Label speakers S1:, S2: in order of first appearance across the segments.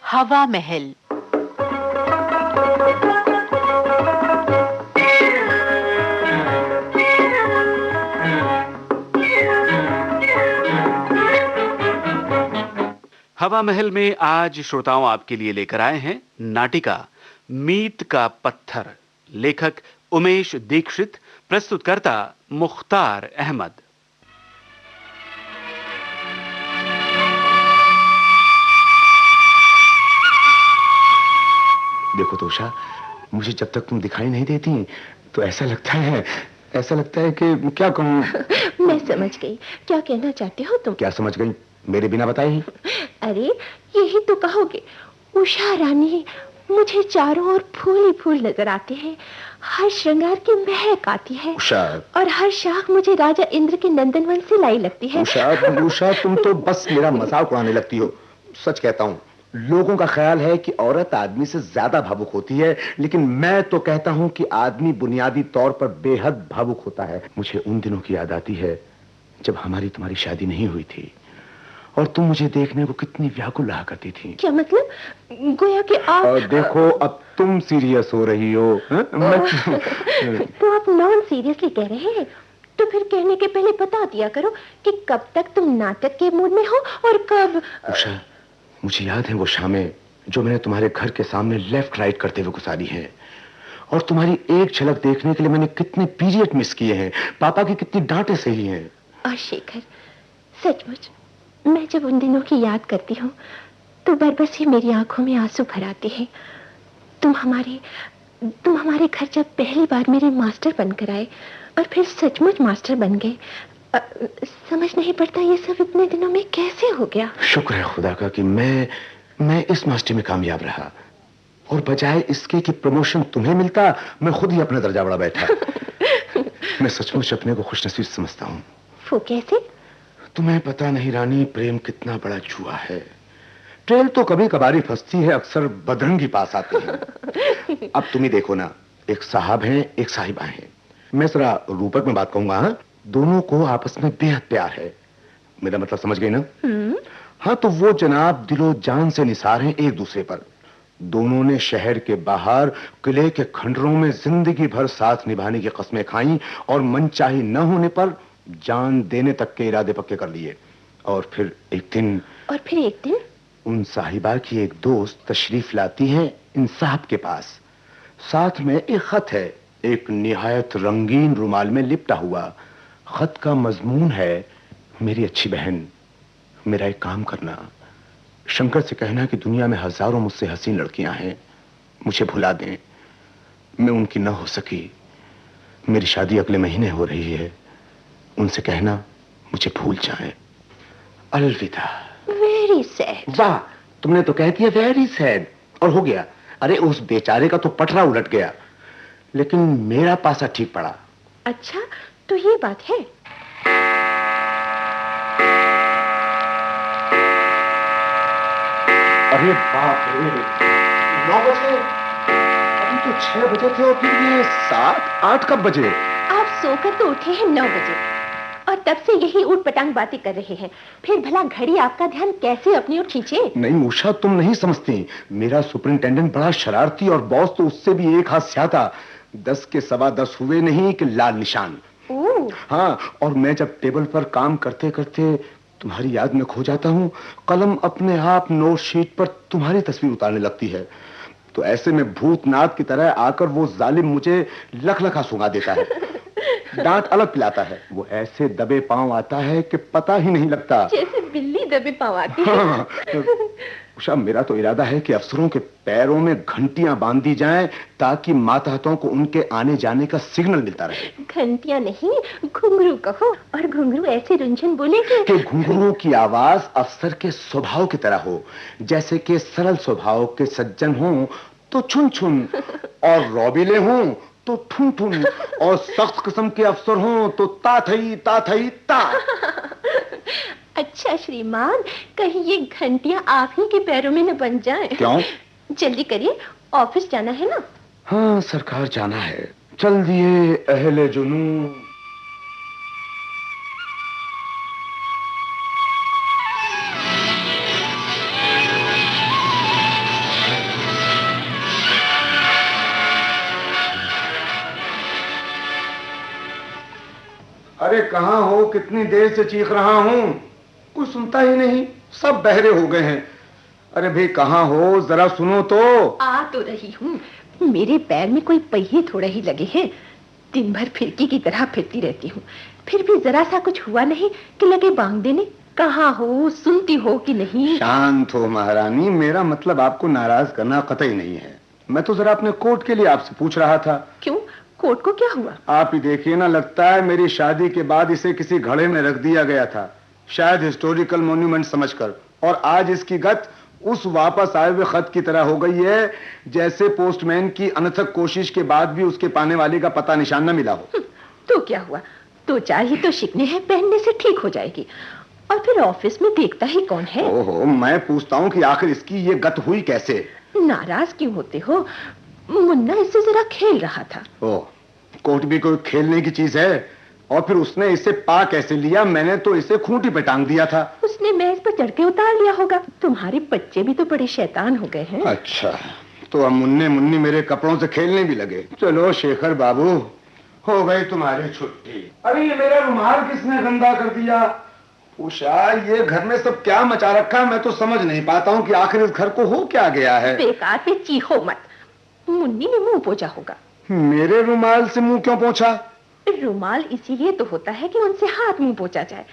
S1: हवा महल।
S2: हवा महल में आज श्रोताओं आपके लिए लेकर आए हैं नाटिका मीत का पत्थर। लेखक उमेश दीक्षित, प्रस्तुतकर्ता मुख्तार अहमद।
S3: देखो तोशा, मुझे जब तक तुम दिखाई नहीं देती तो ऐसा लगता है कि क्या कहूँ।
S4: मैं समझ गई क्या कहना चाहते हो तुम।
S3: क्या समझ गई मेरे बिना बताए ही?
S4: अरे यही तो कहोगे, उषा रानी, मुझे चारों ओर फूल ही फूल नजर आते हैं, हर श्रृंगार की महक आती है
S3: उषा,
S4: और हर शाख मुझे राजा इंद्र के नंदनवन से लाई लगती है।
S3: उषा तुम तो बस मेरा मजाक उड़ाने लगती हो। सच कहता हूँ, लोगों का ख्याल है कि औरत आदमी से ज्यादा भावुक होती है, लेकिन मैं तो कहता हूँ कि आदमी बुनियादी तौर पर बेहद भावुक होता है। मुझे उन दिनों की याद आती है जब हमारी तुम्हारी शादी नहीं हुई थी और तुम मुझे देखने को कितनी व्याकुल रहा करती थी।
S4: क्या मतलब? गोया कि आप
S3: देखो अब तुम सीरियस हो रही हो।
S4: तो आप नॉन सीरियसली कह रहे हैं? तो फिर कहने के पहले बता दिया करो कि कब तक तुम नाटक के मूड में हो और कब।
S3: उषा, मुझे याद है वो शामें जो मैंने तुम्हारे घर के सामने लेफ्ट राइट करते हुए गुजारी हैं, और तुम्हारी एक झलक देखने के लिए मैंने कितने पीरियड मिस किए हैं, पापा की कितनी डांटें सही हैं।
S4: और शेखर, सचमुच मैं जब उन दिनों की याद करती हूँ तो बरबस ही मेरी आंखों में आंसू भर आते हैं। तुम हमारे घर जब पहली बार मेरे मास्टर बनकर आए और फिर सचमुच मास्टर बन गए, समझ नहीं पड़ता ये सब इतने दिनों में कैसे हो गया।
S3: शुक्र है खुदा का कि मैं इस मास्टर में कामयाब रहा, और बजाय इसके कि प्रमोशन तुम्हें मिलता, मैं खुद ही अपना दर्जा बढ़ा बैठा। मैं सचमुच अपने को खुशनसीब समझता हूँ।
S4: वो कैसे?
S3: तुम्हें पता नहीं रानी, प्रेम कितना बड़ा जुआ है। ट्रेल तो कभी कभारी फंसती है, अक्सर बदरंगी पास आते हैं। अब तुम ही देखो ना, एक साहब हैं, एक साहिबा हैं। मैं जरा रूपक में बात कहूंगा। हाँ, दोनों को आपस में बेहद प्यार है। मेरा मतलब समझ गई ना? हाँ, तो वो जनाब दिलो जान से निसार हैं एक दूसरे पर। दोनों ने शहर के बाहर किले के खंडरों में जिंदगी भर साथ निभाने की कस्में खाई, और मनचाही न होने पर जान देने तक के इरादे पक्के कर लिए। और फिर एक दिन उन साहिबा की एक दोस्त तशरीफ लाती है इन साहब के पास। साथ में एक खत है, एक निहायत रंगीन रुमाल में लिपटा हुआ। खत का मजमून है, मेरी अच्छी बहन, मेरा एक काम करना, शंकर से कहना कि दुनिया में हजारों मुझसे हसीन लड़कियां हैं, मुझे भुला दें, मैं उनकी न हो सकी, मेरी शादी अगले महीने हो रही है, उनसे कहना मुझे भूल जाएं, अलविदा।
S4: Very sad.
S3: वाह, तुमने तो कह दिया वेरी सैड, और हो गया। अरे उस बेचारे का तो पटरा उलट गया, लेकिन मेरा पासा ठीक पड़ा।
S4: अच्छा, तो ये बात है।
S3: अरे बाप रे, 9 बजे? अभी तो 6 बजे थे, और फिर ये 7-8 कब बजे?
S4: आप सोकर तो उठे हैं 9 बजे, और तब से यही ऊट पटांग बातें कर रहे हैं। फिर भला घड़ी आपका ध्यान कैसे अपनी ओर खींचे?
S3: नहीं उषा, तुम नहीं समझती। मेरा सुपरिंटेंडेंट बड़ा शरारती, और बॉस तो उससे भी एक हाथ स्याता। 10 के 10.15 हुए नहीं कि लाल निशान। हाँ, और मैं जब टेबल पर काम करते करते तुम्हारी याद में खो जाता हूँ, कलम अपने आप नोट शीट पर तुम्हारी तस्वीर उतारने लगती है, तो ऐसे में भूतनाथ की तरह आकर वो जालिम मुझे लखलखा सुंघा देता है, डांट अलग पिलाता है। वो ऐसे दबे पांव आता है कि पता ही नहीं लगता,
S4: जैसे बिल्ली दबे पांव आती है।
S3: हाँ, उषा, मेरा तो इरादा है कि अफसरों के पैरों में घंटियां बांध दी जाएं, ताकि मातहतों को उनके आने जाने का सिग्नल मिलता रहे।
S4: घंटियां नहीं, घुंघरू कहो, और घुंघरू ऐसे रुंझन बोले कि
S3: घुंघरू की आवाज अफसर के स्वभाव की तरह हो, जैसे कि सरल स्वभाव के सज्जन हों तो छुन छुन, और रौबीले हों तो ठुन ठुन, और सख्त किस्म के अफसर हों तो ता थई ता थई ता।
S4: अच्छा श्रीमान, कहीं ये घंटियां आप ही के पैरों में न बन जाएं।
S3: क्यों?
S4: जल्दी करिए, ऑफिस जाना है ना।
S3: हाँ सरकार, जाना है। चल दिए अहले जुनून। अरे कहाँ हो? कितनी देर से चीख रहा हूँ, कोई सुनता ही नहीं, सब बहरे हो गए हैं। अरे भाई कहाँ हो, जरा सुनो तो।
S4: आ तो रही हूँ, मेरे पैर में कोई पहिए थोड़े ही लगे हैं। दिन भर फिरकी की तरह फिरती रहती हूँ, फिर भी जरा सा कुछ हुआ नहीं कि लगे बांग देने। कहाँ हो, सुनती हो कि नहीं?
S3: शांत हो महारानी, मेरा मतलब आपको नाराज करना कतई नहीं है। मैं तो जरा अपने कोट के लिए आपसे पूछ रहा था।
S4: क्यों, कोट को क्या हुआ?
S3: आप ही देखिए ना, लगता है मेरी शादी के बाद इसे किसी घड़े में रख दिया गया था, शायद हिस्टोरिकल मॉन्यूमेंट समझकर, और आज इसकी गत उस वापस आए हुए खत की तरह हो गई है, जैसे पोस्टमैन की अनथक कोशिश के बाद भी उसके पाने वाले का पता निशान न मिला हो।
S4: तो क्या हुआ, दो चार ही तो शिकने हैं, पहनने से ठीक हो जाएगी। और फिर ऑफिस में देखता ही कौन है?
S3: ओहो, मैं पूछता हूँ कि आखिर इसकी ये गत हुई कैसे?
S4: नाराज क्यों होते हो? मुन्ना इससे जरा खेल रहा था।
S3: ओह, कोट भी कोई खेलने की चीज है? और फिर उसने इसे पा कैसे लिया? मैंने तो इसे खूंटी पे टांग दिया था।
S4: उसने मेज पर चढ़ के उतार लिया होगा। तुम्हारे बच्चे भी तो बड़े शैतान हो गए हैं।
S3: अच्छा, तो अब मुन्ने मुन्नी मेरे कपड़ों से खेलने भी लगे। चलो शेखर बाबू, हो गई तुम्हारी छुट्टी। अरे ये मेरा रुमाल किसने गंदा कर दिया? उषा, ये घर में सब क्या मचा रखा है, मैं तो समझ नहीं पाता हूँ कि आखिर इस घर को हो क्या गया है।
S4: बेकार पे चीखो मत, मुन्नी ने मुंह पोंछा होगा।
S3: मेरे रुमाल से मुंह क्यों पोंछा?
S4: रुमाल इसीलिए तो होता है कि उनसे हाथ मुंह पोंछा जाए।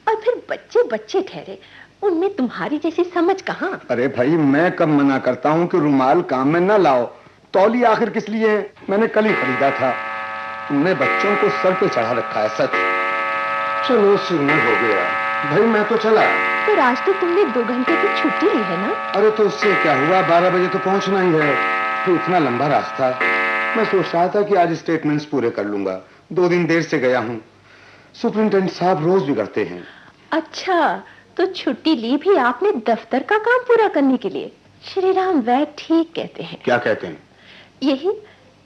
S4: और फिर बच्चे बच्चे ठहरे, उनमें तुम्हारी जैसी समझ कहाँ।
S3: अरे भाई, मैं कब मना करता हूँ कि रुमाल काम में न लाओ। तौली आखिर किस लिए है? मैंने कल ही खरीदा था। तुमने बच्चों को सर पे चढ़ा रखा है सच। चलो सिग्नल हो गया भाई, मैं तो चला।
S4: पर आज तो तुमने 2 घंटे की छुट्टी ली है ना?
S3: अरे तो उससे क्या हुआ, 12 बजे तो पहुंचना ही है, तो इतना लंबा रास्ता। मैं सोच रहा था कि आज स्टेटमेंट्स पूरे कर लूंगा, 2 दिन देर से गया हूँ। सुपरिंटेंडेंट साहब रोज बिगड़ते हैं।
S4: अच्छा, तो छुट्टी ली भी आपने दफ्तर का काम पूरा करने के लिए? श्री राम वैद्य ठीक कहते हैं।
S3: क्या कहते हैं?
S4: यही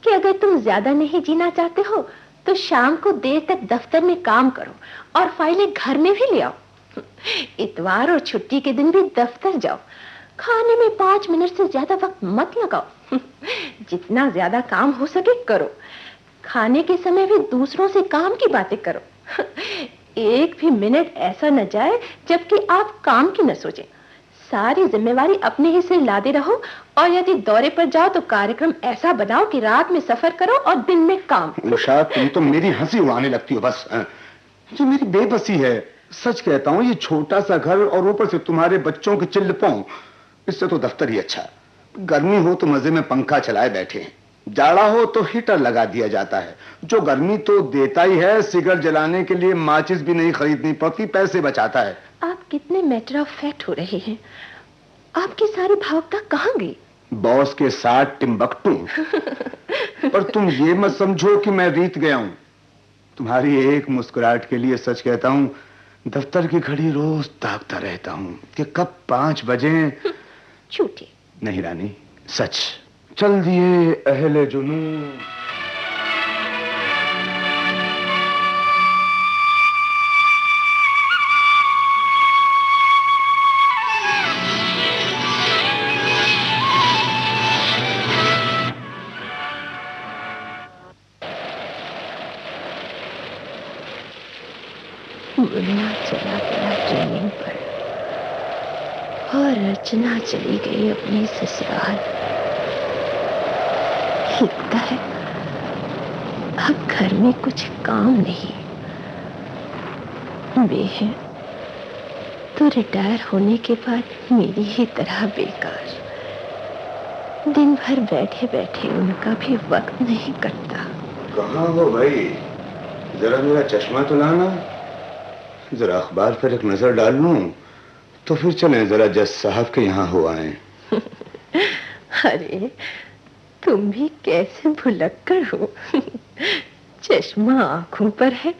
S4: कि अगर तुम ज्यादा नहीं जीना चाहते हो तो शाम को देर तक दफ्तर में काम करो और फाइलें घर में भी ले आओ। इतवार और छुट्टी के दिन भी दफ्तर जाओ। खाने में 5 मिनट से ज्यादा वक्त मत लगाओ। जितना ज्यादा काम हो सके करो। खाने के समय भी दूसरों से काम की बातें करो। एक भी मिनट ऐसा न जाए जबकि आप काम की न सोचें। सारी जिम्मेवारी अपने ही सिर लादे रहो, और यदि दौरे पर जाओ तो कार्यक्रम ऐसा बनाओ कि रात में सफर करो और दिन में काम।
S3: उषा, तुम तो मेरी हंसी उड़ाने लगती हो बस। ये मेरी बेबसी है, सच कहता हूँ। ये छोटा सा घर और ऊपर से तुम्हारे बच्चों की चिल्लपों, इससे तो दफ्तर ही अच्छा। गर्मी हो तो मजे में पंखा चलाए बैठे हैं, जाड़ा हो तो हीटर लगा दिया जाता है, जो गर्मी तो देता ही है। सिगरेट जलाने के लिए माचिस भी नहीं खरीदनी पड़ती, पैसे बचाता है।
S4: आप कितने मैटर ऑफ फैक्ट हो रहे हैं। आपकी सारी भावुकता कहाँ गई?
S3: बॉस के साथ टिम्बकटू। पर तुम ये मत समझो कि मैं रीत गया हूं। तुम्हारी एक मुस्कुराहट के लिए सच कहता हूं, दफ्तर की घड़ी रोज ताकता रहता हूं कि कब 5 बजे।
S4: झूठी।
S3: नहीं रानी, सच। चल दिए अहले जुनून।
S4: मुन्ना चला गया ट्रेनिंग पर और अर्चना चली गई अपनी ससुराल। लगता है अब घर में कुछ काम नहीं। वे हैं तो रिटायर होने के बाद मेरी ही तरह बेकार। दिन भर बैठे बैठे उनका भी वक्त नहीं कटता।
S3: कहाँ हो भाई? जरा मेरा चश्मा तो लाना, जरा अखबार पर एक नजर डाल लूं, तो फिर चलें जरा जज साहब के यहाँ हो आए।
S4: अरे तुम भी कैसे भुलक्कड़ हो। चश्मा आंखों पर है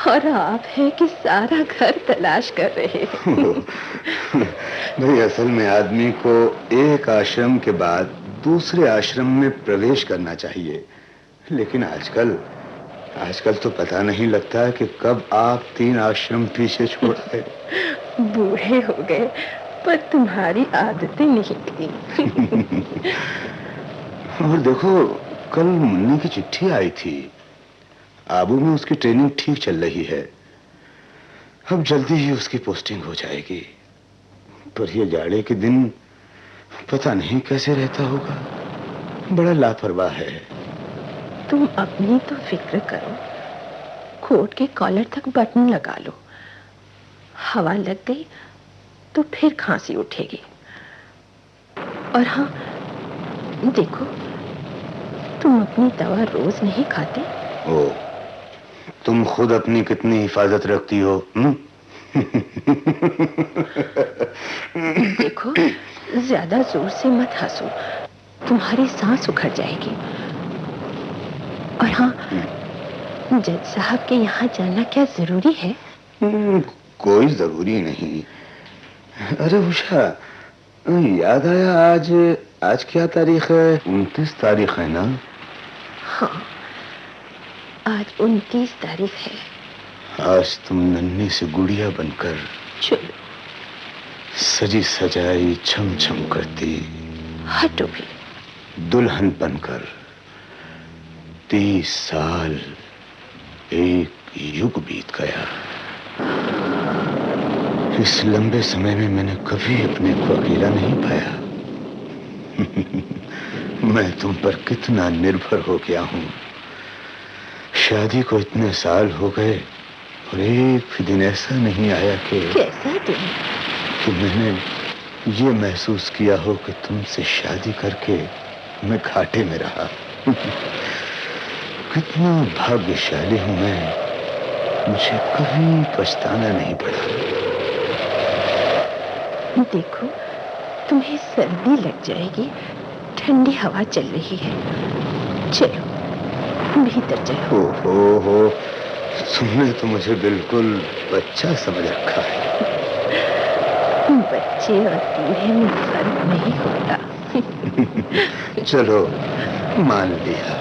S4: और आप हैं कि सारा घर तलाश कर रहे हैं।
S3: भाई असल में आदमी को एक आश्रम के बाद दूसरे आश्रम में प्रवेश करना चाहिए, लेकिन आजकल तो पता नहीं लगता कि कब आप 3 आश्रम पीछे छोड़ गए।
S4: बूढ़े हो गए पर तुम्हारी आदतें नहीं थी।
S3: और देखो, कल मुन्नी की चिट्ठी आई थी। आबू में उसकी ट्रेनिंग ठीक चल रही है। अब जल्दी ही उसकी पोस्टिंग हो जाएगी। पर ये जाड़े के दिन पता नहीं कैसे रहता होगा। बड़ा लापरवाह है।
S4: तुम अपनी तो फिक्र करो, कोट के कॉलर तक बटन लगा लो। हवा लग गई तो फिर खांसी उठेगी। और हाँ, देखो, तुम अपनी दवा रोज नहीं खाते।
S3: ओ, तुम खुद अपनी कितनी हिफाजत रखती हो?
S4: देखो, ज्यादा जोर से मत हंसो, तुम्हारी सांस उखड़ जाएगी। और हाँ, जज साहब के यहाँ जाना क्या जरूरी है?
S3: कोई जरूरी नहीं। अरे उषा, याद आया, आज क्या तारीख है? 29 तारीख है ना?
S4: हाँ, आज 29 तारीख है।
S3: आज तुम नन्ही से गुड़िया बनकर
S4: चलो,
S3: सजी सजाई छम छम करती
S4: हटो भी।
S3: दुल्हन बनकर 30 साल, एक युग बीत गया। इस लंबे समय में मैंने कभी अपने को अकेला नहीं पाया। मैं तुम पर कितना निर्भर हो गया हूं। शादी को इतने साल हो गए और एक भी दिन ऐसा नहीं आया
S4: कैसा दिन?
S3: कि मैंने ये महसूस किया हो कि तुमसे शादी करके मैं घाटे में रहा। कितना भाग्यशाली हूं मैं, मुझे कभी पछताना नहीं पड़ा।
S4: देखो, तुम्हें सर्दी लग जाएगी, ठंडी हवा चल रही है। चलो, भीतर चलो।
S3: हो, तुमने तो मुझे बिल्कुल बच्चा समझ रखा है।
S4: बच्चे और बूढ़े में फर्क नहीं होता।
S3: चलो, मान लिया।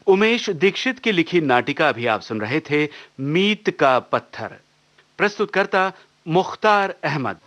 S2: उमेश दीक्षित की लिखी नाटिका अभी आप सुन रहे थे, मीत का पत्थर। प्रस्तुतकर्ता मुख्तार अहमद।